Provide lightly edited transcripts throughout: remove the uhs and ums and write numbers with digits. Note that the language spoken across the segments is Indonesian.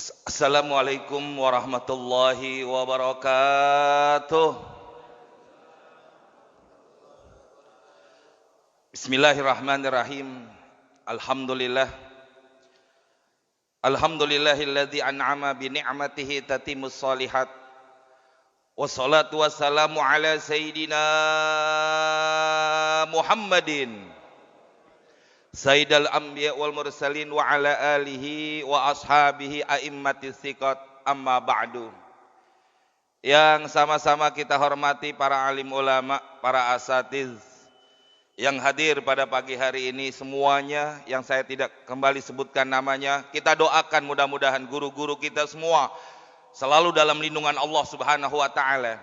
Assalamualaikum warahmatullahi wabarakatuh. Bismillahirrahmanirrahim. Alhamdulillah. Alhamdulillahilladzi an'ama bi ni'matihi tatimmus shalihat. Wassalatu wassalamu ala sayyidina Muhammadin Sayyidal anbiya wal mursalin wa ala alihi wa ashabihi a'immatis thiqat, amma ba'du. Yang sama-sama kita hormati para alim ulama, para asatiz yang hadir pada pagi hari ini semuanya, yang saya tidak kembali sebutkan namanya, kita doakan mudah-mudahan guru-guru kita semua selalu dalam lindungan Allah Subhanahu wa taala.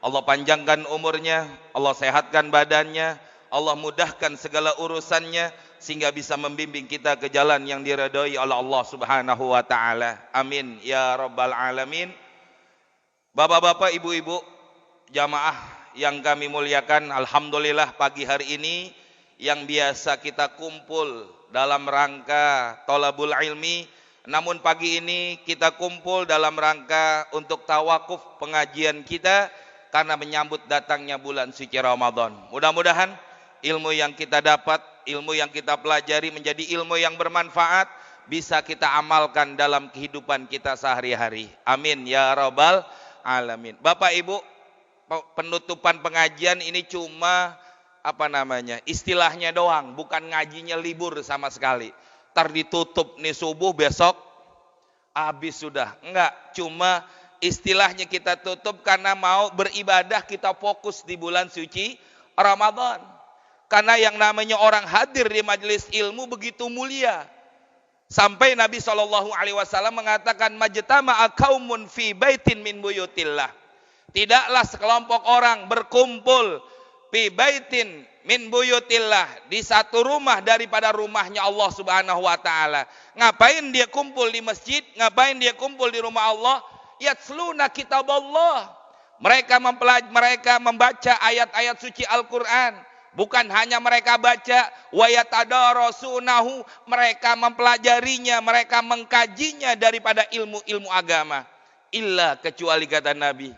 Allah panjangkan umurnya, Allah sehatkan badannya, Allah mudahkan segala urusannya sehingga bisa membimbing kita ke jalan yang diridhai oleh Allah Subhanahu wa taala. Amin ya rabbal alamin. Bapak-bapak, ibu-ibu, jamaah yang kami muliakan, alhamdulillah pagi hari ini yang biasa kita kumpul dalam rangka thalabul ilmi, namun pagi ini kita kumpul dalam rangka untuk tawakuf pengajian kita karena menyambut datangnya bulan suci Ramadan. Mudah-mudahan ilmu yang kita dapat, ilmu yang kita pelajari menjadi ilmu yang bermanfaat, bisa kita amalkan dalam kehidupan kita sehari-hari. Amin ya rabbal alamin. Bapak Ibu, penutupan pengajian ini cuma istilahnya doang, bukan ngajinya libur sama sekali. Ntar ditutup nih subuh, besok habis sudah. Enggak, cuma istilahnya kita tutup karena mau beribadah, kita fokus di bulan suci Ramadan. Karena yang namanya orang hadir di majelis ilmu begitu mulia. Sampai Nabi SAW mengatakan, majtama'a qaumun fi baitin min buyutillah. Tidaklah sekelompok orang berkumpul fi baitin min buyutillah, di satu rumah daripada rumahnya Allah Subhanahu wa taala. Ngapain dia kumpul di masjid? Ngapain dia kumpul di rumah Allah? Yatsluna kitaballah. Mereka membaca ayat-ayat suci Al-Qur'an. Bukan hanya mereka baca, wa yatadarasunahu, mereka mempelajarinya, mereka mengkajinya daripada ilmu-ilmu agama. Illa, kecuali kata Nabi,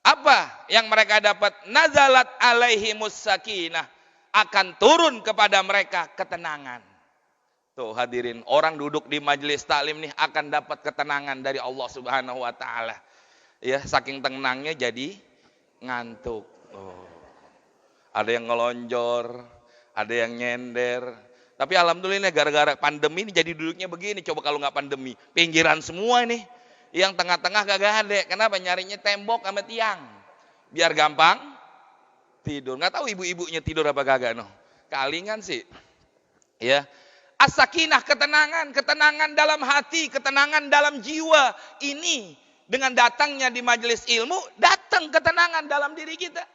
apa yang mereka dapat? Nazalat alaihimus sakinah, akan turun kepada mereka ketenangan. Tuh hadirin, orang duduk di majelis taklim nih akan dapat ketenangan dari Allah Subhanahu wa taala. Ya, saking tenangnya jadi ngantuk. Ada yang ngelonjor, ada yang nyender. Tapi alhamdulillah gara-gara pandemi ini jadi duduknya begini. Coba kalau nggak pandemi, pinggiran semua ini. Yang tengah-tengah kagak ada. Kenapa? Nyarinya tembok sama tiang. Biar gampang tidur. Nggak tahu ibu-ibunya tidur apa kagak noh. Kalingan sih. Ya. As-sakinah, ketenangan dalam hati, ketenangan dalam jiwa. Ini dengan datangnya di majelis ilmu, datang ketenangan dalam diri kita.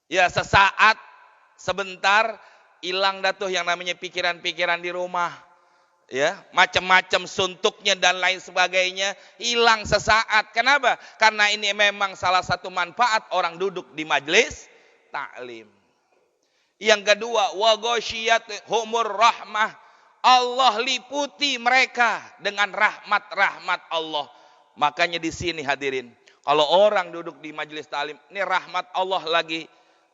Ya, sesaat, sebentar hilang dah tuh yang namanya pikiran-pikiran di rumah. Ya, macam-macam suntuknya dan lain sebagainya hilang sesaat. Kenapa? Karena ini memang salah satu manfaat orang duduk di majelis taklim. Yang kedua, wa ghasyiyat humur rahmah. Allah liputi mereka dengan rahmat-rahmat Allah. Makanya di sini hadirin, kalau orang duduk di majelis taklim, ini rahmat Allah lagi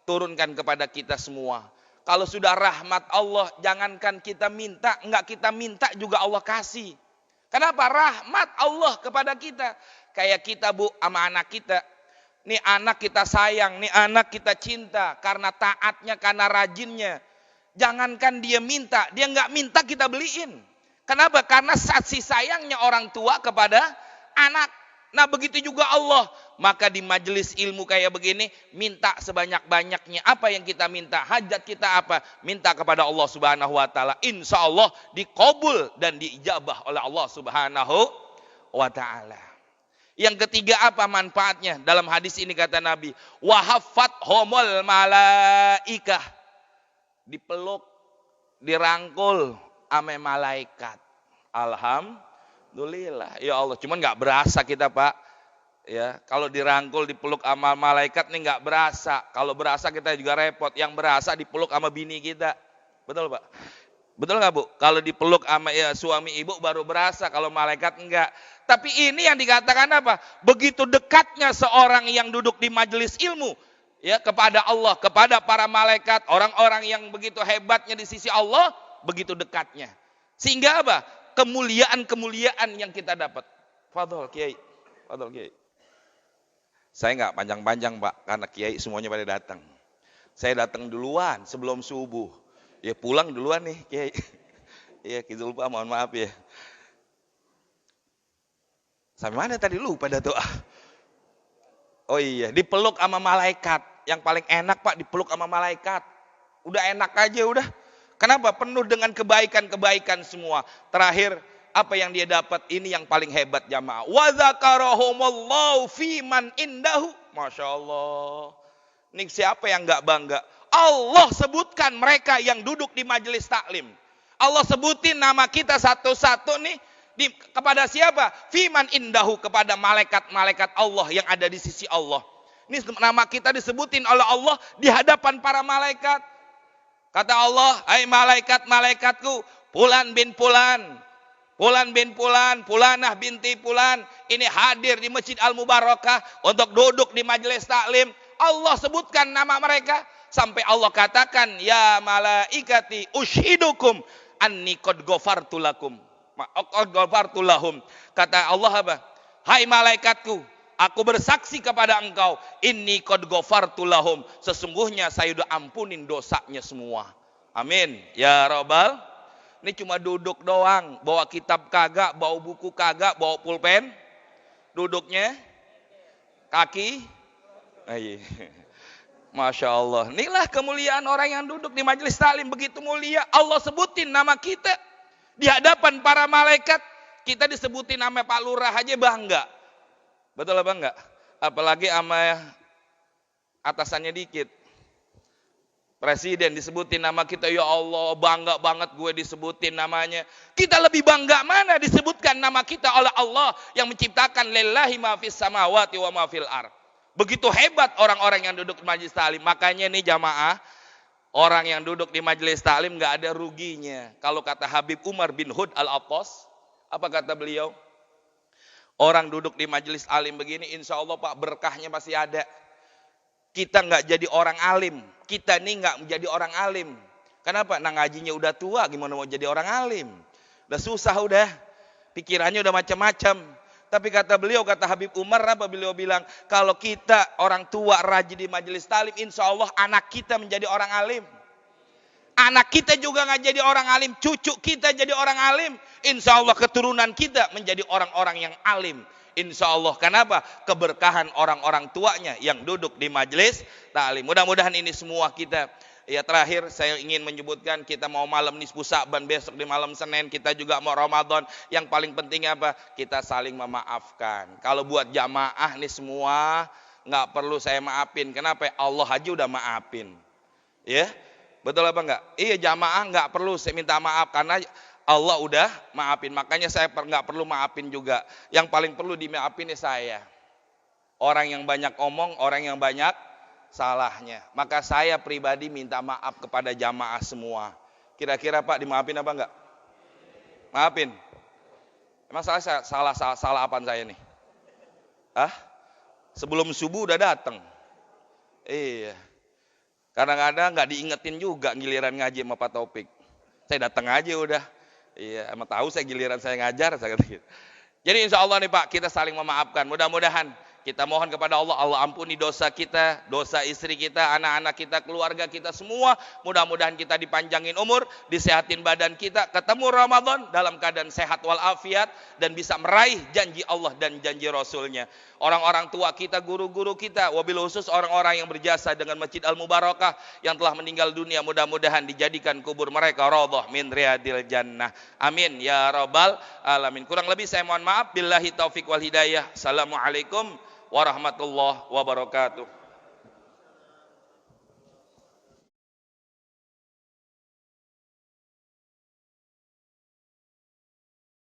turunkan kepada kita semua. Kalau sudah rahmat Allah, jangankan kita minta, enggak kita minta juga Allah kasih. Kenapa? Rahmat Allah kepada kita. Kayak kita bu, sama anak kita. Nih anak kita sayang, nih anak kita cinta. Karena taatnya, karena rajinnya. Jangankan dia minta, dia enggak minta kita beliin. Kenapa? Karena kasih sayangnya orang tua kepada anak. Nah begitu juga Allah. Maka di majelis ilmu kayak begini, minta sebanyak-banyaknya. Apa yang kita minta? Hajat kita apa? Minta kepada Allah Subhanahu wa taala. Insya Allah dikabul dan diijabah oleh Allah Subhanahu wa taala. Yang ketiga apa manfaatnya? Dalam hadis ini kata Nabi, wa haffathumul malaikah. Dipeluk, dirangkul ame malaikat. Alhamdulillah. Ya Allah, cuman nggak berasa kita Pak. Ya, kalau dirangkul, dipeluk sama malaikat nih nggak berasa. Kalau berasa kita juga repot. Yang berasa dipeluk sama bini kita. Betul Pak? Betul nggak Bu? Kalau dipeluk sama ya, suami ibu baru berasa, kalau malaikat enggak. Tapi ini yang dikatakan apa? Begitu dekatnya seorang yang duduk di majelis ilmu ya kepada Allah, kepada para malaikat, orang-orang yang begitu hebatnya di sisi Allah, begitu dekatnya. Sehingga apa? Kemuliaan-kemuliaan yang kita dapat. Fadhol Kiai. Fadhol Kiai. Saya nggak panjang-panjang Pak, karena Kiai semuanya pada datang. Saya datang duluan sebelum subuh. Ya pulang duluan nih Kiai. Ya kita lupa, mohon maaf ya. Sampai mana tadi lupa dah tuh. Oh iya, dipeluk sama malaikat. Yang paling enak Pak dipeluk sama malaikat. Udah enak aja udah. Kenapa? Penuh dengan kebaikan-kebaikan semua. Terakhir apa yang dia dapat ini yang paling hebat jamaah. Wa dzakarahumullahu fi man indahu. Masya Allah. Ini siapa yang nggak bangga? Allah sebutkan mereka yang duduk di majelis taklim. Allah sebutin nama kita satu-satu nih kepada siapa? Fiman indahu, kepada malaikat-malaikat Allah yang ada di sisi Allah. Ini nama kita disebutin oleh Allah di hadapan para malaikat. Kata Allah, hai malaikat-malaikatku, Fulan bin Fulan, Fulan bin Fulan, Fulanah binti Fulan, ini hadir di Masjid Al-Mubarakah untuk duduk di majelis taklim. Allah sebutkan nama mereka. Sampai Allah katakan, ya malaikati ushidukum anni qad ghafartu lakum. Qad ghafartu lahum. Kata Allah apa? Hai malaikatku, aku bersaksi kepada engkau, inni qad ghafartu lahum. Sesungguhnya saya sudah ampunin dosanya semua. Amin. Ya Rabbal. Ini cuma duduk doang, bawa kitab kagak, bawa buku kagak, bawa pulpen. Duduknya kaki. Ayo. Masya Allah. Inilah kemuliaan orang yang duduk di majelis taklim, begitu mulia. Allah sebutin nama kita di hadapan para malaikat. Kita disebutin nama Pak Lurah aja bangga. Betul apa enggak? Apalagi sama atasannya dikit. Presiden disebutin nama kita, ya Allah bangga banget gue disebutin namanya. Kita lebih bangga mana disebutkan nama kita oleh Allah yang menciptakan lillahi ma fis samawati wa ma fil ardh. Begitu hebat orang-orang yang duduk di majelis taklim. Makanya nih jamaah, orang yang duduk di majelis taklim nggak ada ruginya. Kalau kata Habib Umar bin Hud al-Attas, apa kata beliau? Orang duduk di majelis alim begini, insya Allah Pak berkahnya masih ada. Kita nggak jadi orang alim. Kita nih nggak menjadi orang alim. Kenapa? Nah ngajinya udah tua, gimana mau jadi orang alim? Udah susah udah. Pikirannya udah macam-macam. Tapi kata beliau, kata Habib Umar, apa beliau bilang? Kalau kita orang tua rajin di majelis taklim, insya Allah anak kita menjadi orang alim. Anak kita juga nggak jadi orang alim, cucu kita jadi orang alim. Insya Allah keturunan kita menjadi orang-orang yang alim. Insya Allah. Kenapa? Keberkahan orang-orang tuanya yang duduk di majelis taklim. Mudah-mudahan ini semua kita. Ya terakhir saya ingin menyebutkan kita mau malam nisfu Sa'ban, besok di malam Senin kita juga mau Ramadan. Yang paling penting apa? Kita saling memaafkan. Kalau buat jamaah nih semua nggak perlu saya maafin. Kenapa? Allah aja udah maafin. Ya, betul apa enggak? Iya jamaah nggak perlu saya minta maaf karena Allah udah maafin. Makanya saya nggak perlu maafin juga. Yang paling perlu dimaafin saya. Orang yang banyak omong, orang yang banyak salahnya. Maka saya pribadi minta maaf kepada jamaah semua. Kira-kira Pak dimaafin apa enggak? Maafin. Emang salah apaan saya nih? Hah? Sebelum subuh udah datang. Iya. Kadang-kadang nggak diingetin juga giliran ngaji sama Pak Taufik. Saya datang aja udah. Iya, emang tahu saya giliran saya ngajar, saya kata gitu. Jadi insya Allah nih Pak, kita saling memaafkan. Mudah-mudahan kita mohon kepada Allah, Allah ampuni dosa kita, dosa istri kita, anak-anak kita, keluarga kita semua. Mudah-mudahan kita dipanjangin umur, disehatin badan kita, ketemu Ramadan dalam keadaan sehat walafiat dan bisa meraih janji Allah dan janji Rasulnya. Orang-orang tua kita, guru-guru kita, wabil khusus orang-orang yang berjasa dengan Masjid Al-Mubarakah yang telah meninggal dunia, mudah-mudahan dijadikan kubur mereka raudhah min riyadil jannah. Amin ya rabbal alamin. Kurang lebih saya mohon maaf. Billahi taufik wal hidayah. Assalamualaikum warahmatullahi wabarakatuh.